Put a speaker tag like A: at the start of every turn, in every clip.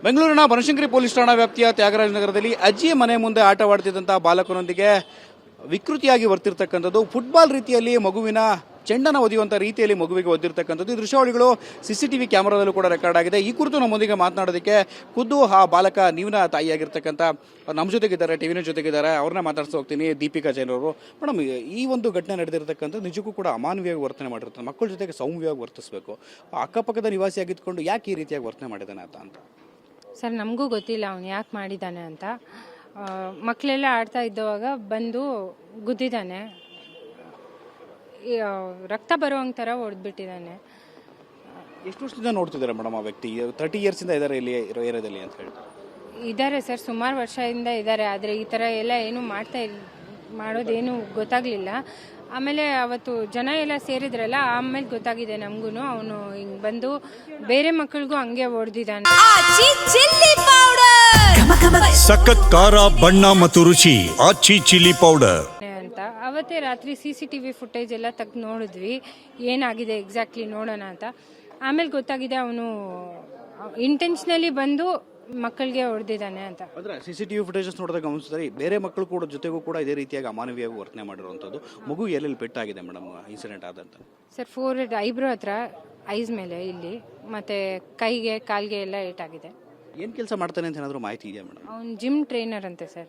A: ಬೆಂಗಳೂರಿನ ಬನಶಂಕರಿ ಪೊಲೀಸ್ ಠಾಣಾ ವ್ಯಾಪ್ತಿಯ ತ್ಯಾಗರಾಜ ನಗರದಲ್ಲಿ ಅಜ್ಜಿಯ ಮನೆ ಮುಂದೆ ಆಟವಾಡ್ತಿದ್ದಂತಹ ಬಾಲಕನೊಂದಿಗೆ ವಿಕೃತಿಯಾಗಿ ವರ್ತಿರ್ತಕ್ಕಂಥದ್ದು, ಫುಟ್ಬಾಲ್ ರೀತಿಯಲ್ಲಿ ಮಗುವಿನ ಚೆಂಡನ್ನು ಒದೆಯುವಂಥ ರೀತಿಯಲ್ಲಿ ಮಗುವಿಗೆ ಒದ್ದಿರ್ತಕ್ಕಂಥದ್ದು. ಈ ದೃಶ್ಯಾವಳಿಗಳು CCTV ಕ್ಯಾಮರಾದಲ್ಲೂ ಕೂಡ ರೆಕಾರ್ಡ್ ಆಗಿದೆ. ಈ ಕುರಿತು ನಮ್ಮೊಂದಿಗೆ ಮಾತನಾಡೋದಕ್ಕೆ ಖುದ್ದು ಆ ಬಾಲಕ ನೀವಿನ ತಾಯಿಯಾಗಿರ್ತಕ್ಕಂಥ ನಮ್ಮ ಜೊತೆಗಿದ್ದಾರೆ, ಟಿವಿನ ಜೊತೆಗಿದ್ದಾರೆ, ಅವ್ರನ್ನ ಮಾತಾಡ್ಸಿ ಹೋಗ್ತೀನಿ. ದೀಪಿಕಾ ಜೈನ್ ಅವರು. ಮೇಡಮ್, ಈ ಒಂದು ಘಟನೆ ನಡೆದಿರ್ತಕ್ಕಂಥ ನಿಜಕ್ಕೂ ಕೂಡ ಅಮಾನವೀಯವಾಗಿ ವರ್ತನೆ ಮಾಡಿರ್ತಾರೆ. ಮಕ್ಕಳ ಜೊತೆಗೆ ಸೌಮ್ಯವಾಗಿ ವರ್ತಿಸಬೇಕು. ಅಕ್ಕಪಕ್ಕದ ನಿವಾಸಿಯಾಗಿದ್ದುಕೊಂಡು ಯಾಕೆ ಈ ರೀತಿಯಾಗಿ ವರ್ತನೆ ಮಾಡಿದ್ದಾನೆ ಅಂತ
B: ಸರ್, ನಮಗೂ ಗೊತ್ತಿಲ್ಲ ಅವನು ಯಾಕೆ ಮಾಡಿದ್ದಾನೆ ಅಂತ. ಮಕ್ಕಳೆಲ್ಲ ಆಡ್ತಾ ಇದ್ದುವಾಗ ಬಂದು ಗುದ್ದಿದ್ದಾನೆ. ರಕ್ತ ಬರುವಂಗೆ ಥರ ಹೊಡೆದ್ಬಿಟ್ಟಿದ್ದಾನೆ.
A: ಎಷ್ಟು ವರ್ಷದಿಂದ ನೋಡ್ತಿದ್ದಾರೆ ಮೇಡಮ್ ಆ ವ್ಯಕ್ತಿ? 30 ಇಯರ್ಸಿಂದ ಇದ್ದಾರೆ ಇಲ್ಲಿ ಏರಿಯಾದಲ್ಲಿ ಅಂತ ಹೇಳಿ
B: ಇದ್ದಾರೆ ಸರ್, ಸುಮಾರು ವರ್ಷದಿಂದ ಇದ್ದಾರೆ. ಆದರೆ ಈ ಥರ ಎಲ್ಲ ಏನು ಮಾಡೋದೇನು ಗೊತ್ತಾಗಲಿಲ್ಲ. ಆಮೇಲೆ ಅವತ್ತು ಜನ ಎಲ್ಲ ಸೇರಿದ್ರಲ್ಲ, ಆಮೇಲೆ ಗೊತ್ತಾಗಿದೆ ನಮಗೂ ಅವನು ಹಿಂಗೆ ಬಂದು ಬೇರೆ ಮಕ್ಕಳಿಗೂ ಹಂಗೆ ಹೊಡೆದಿದ್ದಾನೆ.
C: ಸಖತ್ ಖಾರ, ಬಣ್ಣ ಮತ್ತು ರುಚಿ ಆಚಿ ಚಿಲ್ಲಿ ಪೌಡರ್
B: ಅಂತ ಅವತ್ತೇ ರಾತ್ರಿ CCTV ಫುಟೇಜ್ ಎಲ್ಲ ತೆಗೆದು ನೋಡಿದ್ವಿ, ಏನಾಗಿದೆ ಎಕ್ಸಾಕ್ಟ್ಲಿ ನೋಡೋಣ ಅಂತ. ಆಮೇಲೆ ಗೊತ್ತಾಗಿದೆ ಅವನು ಇಂಟೆನ್ಷನಲಿ ಬಂದು ಮಕ್ಕಳಿಗೆ ಹೊಡೆದಿದ್ದಾನೆ ಅಂತ.
A: ಅಂದ್ರೆ CCTV ಫುಟೇಜಸ್ ನೋಡಿದಾಗ ಗಮನಿಸಿದ್ರೆ ಬೇರೆ ಮಕ್ಕಳು ಕೂಡ ಜೊತೆಗೂ ಕೂಡ ಇದೇ ರೀತಿಯಾಗಿ ಅಮಾನವೀಯವಾಗಿ ವರ್ತನೆ ಮಾಡಿರುವಂಥದ್ದು. ಮಗು ಎಲ್ಲೆಲ್ಲಿ ಪೆಟ್ಟಾಗಿದೆ ಮೇಡಮ್ ಇನ್ಸಿಡೆಂಟ್ ಆದಂತ?
B: ಸರ್, 4 ಐಬ್ರೋ ಹತ್ರ, ಐಸ್ ಮೇಲೆ ಇಲ್ಲಿ, ಮತ್ತೆ ಕೈಗೆ ಕಾಲ್ಗೆ ಎಲ್ಲ ಏಟಾಗಿದೆ.
A: ಏನು ಕೆಲಸ ಮಾಡ್ತಾನೆ ಅಂತ ಏನಾದರೂ ಮಾಹಿತಿ ಇದೆಯಾ ಮೇಡಮ್?
B: ಅವ್ನು ಜಿಮ್ ಟ್ರೈನರ್ ಅಂತೆ ಸರ್,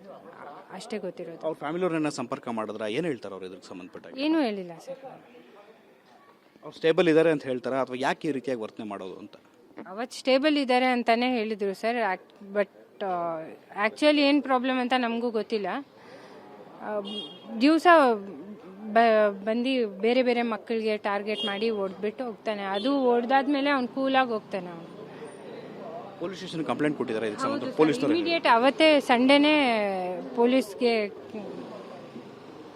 B: ಅಷ್ಟೇ ಗೊತ್ತಿರೋದು.
A: ಅವ್ರ ಫ್ಯಾಮಿಲಿಯವ್ರನ್ನ ಸಂಪರ್ಕ ಮಾಡಿದ್ರೆ ಏನು ಹೇಳ್ತಾರೆ ಅವ್ರು ಇದಕ್ಕೆ ಸಂಬಂಧಪಟ್ಟಾಗ?
B: ಏನೂ ಹೇಳಿಲ್ಲ ಸರ್.
A: ಅವ್ರು ಸ್ಟೇಬಲ್ ಇದ್ದಾರೆ ಅಂತ ಹೇಳ್ತಾರಾ ಅಥವಾ ಯಾಕೆ ಈ ರೀತಿಯಾಗಿ ವರ್ತನೆ ಮಾಡೋದು ಅಂತ?
B: ಅವತ್ತು ಸ್ಟೇಬಲ್ ಇದ್ದಾರೆ ಅಂತಾನೆ ಹೇಳಿದರು ಸರ್. ಬಟ್ ಆ್ಯಕ್ಚುಲಿ ಏನು ಪ್ರಾಬ್ಲಮ್ ಅಂತ ನಮಗೂ ಗೊತ್ತಿಲ್ಲ. ದಿವಸ ಬಂದು ಬೇರೆ ಬೇರೆ ಮಕ್ಕಳಿಗೆ ಟಾರ್ಗೆಟ್ ಮಾಡಿ ಹೊಡೆದ್ಬಿಟ್ಟು ಹೋಗ್ತಾನೆ. ಅದು ಹೊಡೆದಾದ್ಮೇಲೆ ಅವ್ನು ಕೂಲಾಗಿ ಹೋಗ್ತಾನೆ. ಅವನು
A: ಪೊಲೀಸ್ ಸ್ಟೇಷನ್ ಕಂಪ್ಲೇಂಟ್ ಕೊಟ್ಟಿದ್ದಾರೆ ಇದಕ್ಕೆ ಸಂಬಂಧ? ಪೊಲೀಸರು
B: ಇಮಿಡಿಯೇಟ್ ಅವತ್ತೇ ಸಂಡೇನೇ ಪೊಲೀಸ್ಗೆ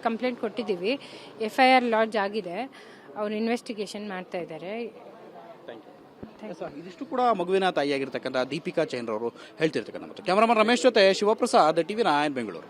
B: ಕಂಪ್ಲೇಂಟ್ ಕೊಟ್ಟಿದ್ದೀವಿ. FIR ಲಾಡ್ಜ್ ಆಗಿದೆ, ಅವ್ರು ಇನ್ವೆಸ್ಟಿಗೇಷನ್ ಮಾಡ್ತಾ ಇದ್ದಾರೆ.
A: ಇದಿಷ್ಟು ಕೂಡ ಮಗುವಿನ ತಾಯಿಯಾಗಿರ್ತಕ್ಕಂಥ ದೀಪಿಕಾ ಜೈನ್ ಅವರು ಹೇಳ್ತಿರ್ತಕ್ಕಂಥ. ಕ್ಯಾಮರಾಮನ್ ರಮೇಶ್ ಜೊತೆ ಶಿವಪ್ರಸಾದ್, TV9 ಬೆಂಗಳೂರು.